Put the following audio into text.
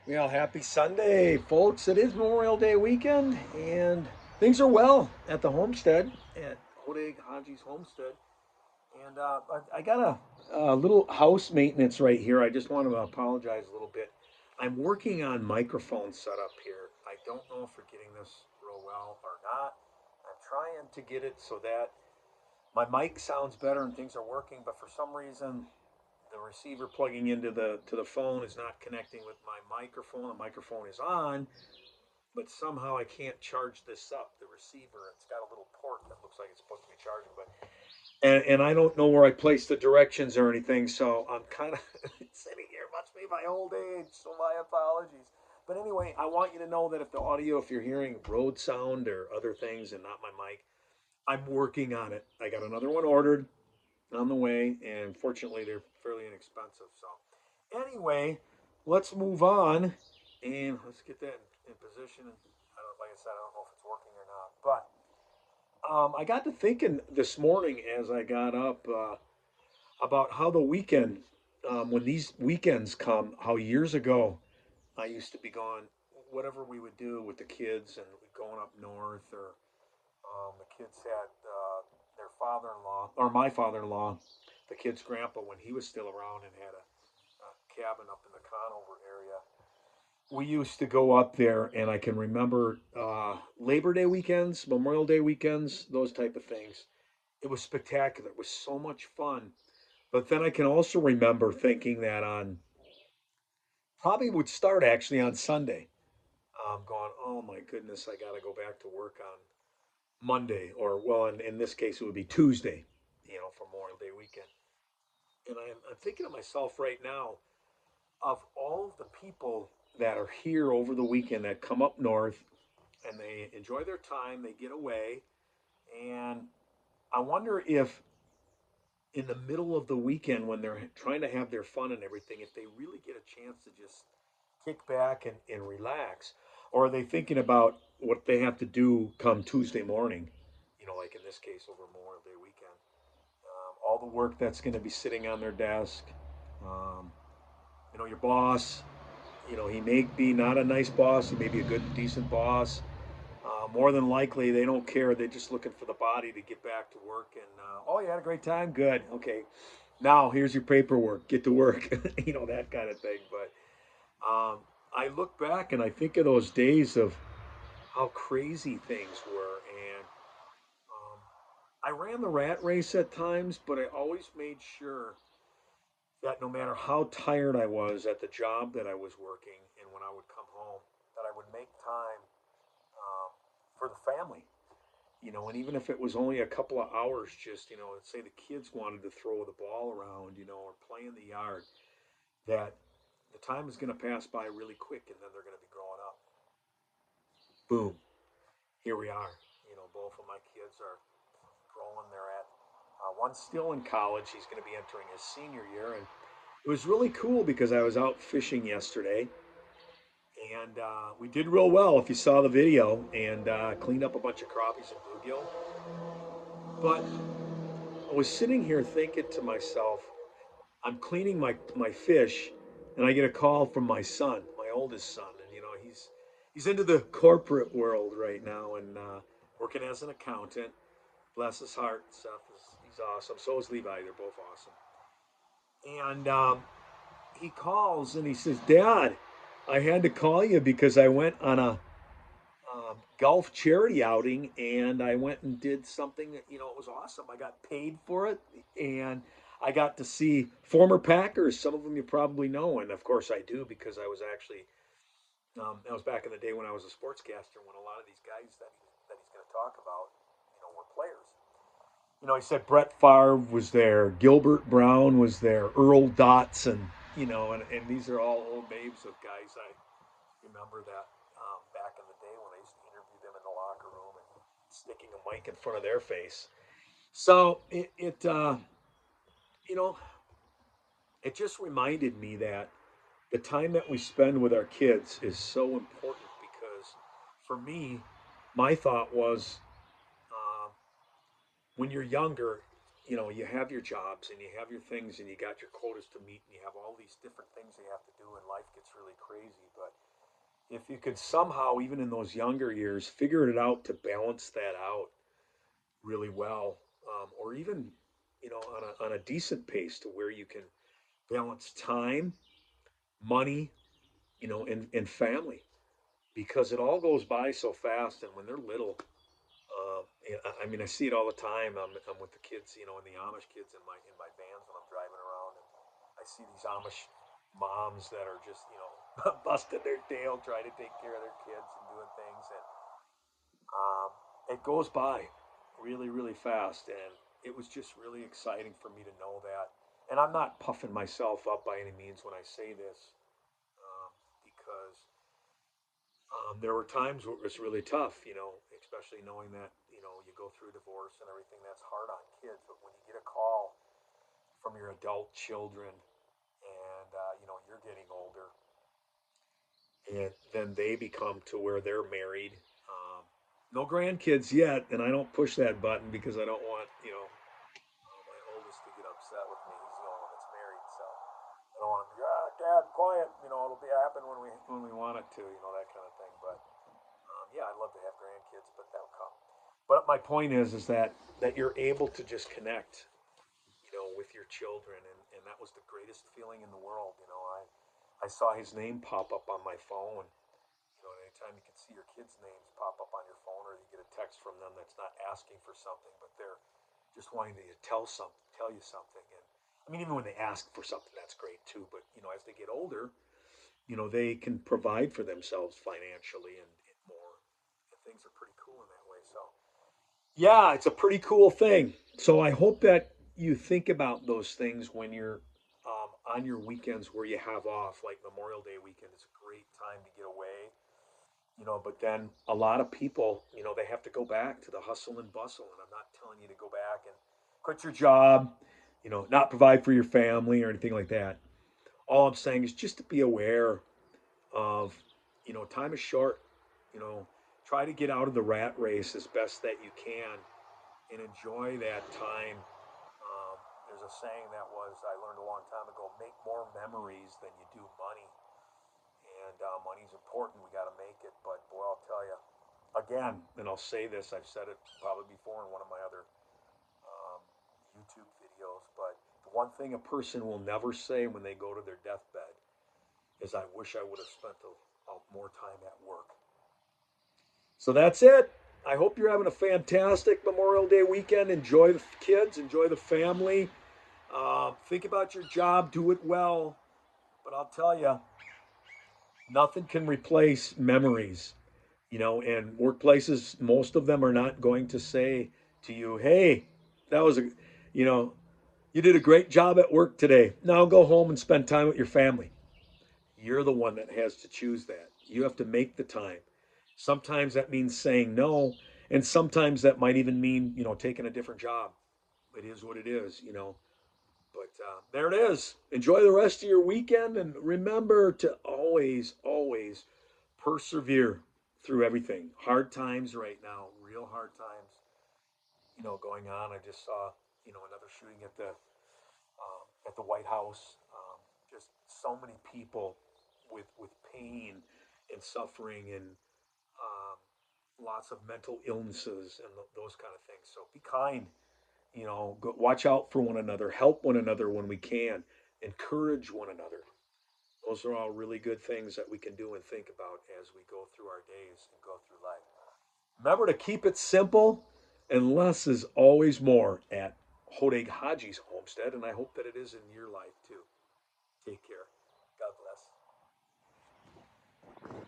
Well, happy Sunday, folks. It is Memorial Day weekend, and things are well at the homestead, at Hodag Haji's homestead. And I got a little house maintenance right here. I just want to apologize a little bit. I'm working on microphone setup here. I don't know if we're getting this real well or not. I'm trying to get it so that my mic sounds better and things are working, but for some reason, the receiver plugging into the phone is not connecting with my microphone. The microphone is on, but somehow I can't charge this up. The receiver, it's got a little port that looks like it's supposed to be charging, but and I don't know where I placed the directions or anything, so I'm kind of sitting here. Must be my old age, so my apologies. But anyway, I want you to know that if the audio, if you're hearing road sound or other things and not my mic, I'm working on it. I got another one ordered on the way, and fortunately, they're fairly inexpensive. So, anyway, let's move on and let's get that in position. I don't, like I said, I don't know if it's working or not, but I got to thinking this morning as I got up about how the weekend, when these weekends come, how years ago I used to be going, whatever we would do with the kids and going up north, or the kids had their father-in-law, or my father-in-law, the kid's grandpa, when he was still around and had a cabin up in the Conover area. We used to go up there, and I can remember Labor Day weekends, Memorial Day weekends, those type of things. It was spectacular. It was so much fun. But then I can also remember thinking that on probably would start actually on Sunday. Going, oh my goodness, I got to go back to work on Monday, or well, in this case, it would be Tuesday, for Memorial Day weekend. And I'm thinking to myself right now, of all of the people that are here over the weekend that come up north and they enjoy their time, they get away, and I wonder if in the middle of the weekend when they're trying to have their fun and everything, if they really get a chance to just kick back and relax, or are they thinking about what they have to do come Tuesday morning, like in this case over Memorial Day weekend, all the work that's going to be sitting on their desk. Um, your boss, he may be not a nice boss. He may be a good, decent boss. More than likely, they don't care. They're just looking for the body to get back to work. And oh, you had a great time. Good. Okay. Now here's your paperwork. Get to work. That kind of thing. But I look back and I think of those days of how crazy things were, and um, I ran the rat race at times, but I always made sure that no matter how tired I was at the job that I was working, and when I would come home, that I would make time um, for the family. And even if it was only a couple of hours, just let's say the kids wanted to throw the ball around, or play in the yard, that the time is going to pass by really quick, and then they're going to be growing up. Boom, here we are. Both of my kids are growing. They're at one's still in college. He's going to be entering his senior year, and it was really cool because I was out fishing yesterday, and we did real well. If you saw the video, and cleaned up a bunch of crappies and bluegill. But I was sitting here thinking to myself, I'm cleaning my fish, and I get a call from my son, my oldest son, and he's into the corporate world right now, and working as an accountant. Bless his heart, Seth he's awesome. So is Levi. They're both awesome. And he calls and he says, "Dad, I had to call you because I went on a golf charity outing, and I went and did something that, it was awesome. I got paid for it, and I got to see former Packers. Some of them you probably know, and of course I do because I was actually that was back in the day when I was a sportscaster. When a lot of these guys that he's going to talk about, were players. He said Brett Favre was there, Gilbert Brown was there, Earl Dotson. And these are all old names of guys I remember that back in the day when I used to interview them in the locker room and sticking a mic in front of their face. So you know, it just reminded me that the time that we spend with our kids is so important because for me, my thought was when you're younger, you have your jobs and you have your things and you got your quotas to meet and you have all these different things you have to do and life gets really crazy. But if you could somehow, even in those younger years, figure it out to balance that out really well, or even, on a decent pace to where you can balance time, money, and family because it all goes by so fast. And when they're little, I mean, I see it all the time. I'm with the kids, and the Amish kids in my vans when I'm driving around, and I see these Amish moms that are just, busting their tail trying to take care of their kids and doing things, and um, it goes by really, really fast. And it was just really exciting for me to know that. And I'm not puffing myself up by any means when I say this, because there were times where it was really tough, especially knowing that, you go through divorce and everything that's hard on kids. But when you get a call from your adult children and, you're getting older and then they become to where they're married, no grandkids yet. And I don't push that button because I don't want, my oldest to get upset with me. He's the only one that's married. So I don't want to be, Dad, quiet. It'll be happen when we want it to, that kind of thing. But yeah, I'd love to have grandkids, but that'll come. But my point is that you're able to just connect, with your children, and that was the greatest feeling in the world. I saw his name pop up on my phone. Anytime you can see your kids' names pop up on your phone, or you get a text from them that's not asking for something, but they're just wanting to tell you something. And I mean, even when they ask for something, that's great too. But as they get older, they can provide for themselves financially and more. And things are pretty cool in that way. So yeah, it's a pretty cool thing. So I hope that you think about those things when you're on your weekends where you have off, like Memorial Day weekend. It's a great time to get away, but then a lot of people, they have to go back to the hustle and bustle. And I'm not telling you to go back and quit your job, not provide for your family or anything like that. All I'm saying is just to be aware of, time is short, you know, try to get out of the rat race as best that you can and enjoy that time. There's a saying that I learned a long time ago: make more memories than you do money. And money's important; we got to make it. But boy, I'll tell you again, and I'll say this: I've said it probably before in one of my other um, YouTube videos. But the one thing a person will never say when they go to their deathbed is, "I wish I would have spent more time at work." So that's it. I hope you're having a fantastic Memorial Day weekend. Enjoy the kids, enjoy the family. Think about your job, do it well. But I'll tell you, nothing can replace memories. And workplaces, most of them are not going to say to you, "Hey, that was you know, you did a great job at work today. Now go home and spend time with your family." You're the one that has to choose that. You have to make the time. Sometimes that means saying no, and sometimes that might even mean, taking a different job. It is what it is. But there it is. Enjoy the rest of your weekend and remember to always, always persevere through everything. Hard times right now, real hard times, going on. I just saw, another shooting at the White House. Just so many people with pain and suffering and um, lots of mental illnesses and those kind of things. So be kind. Watch out for one another. Help one another when we can. Encourage one another. Those are all really good things that we can do and think about as we go through our days and go through life. Remember to keep it simple, and less is always more at Hodeg Haji's homestead, and I hope that it is in your life too. Take care.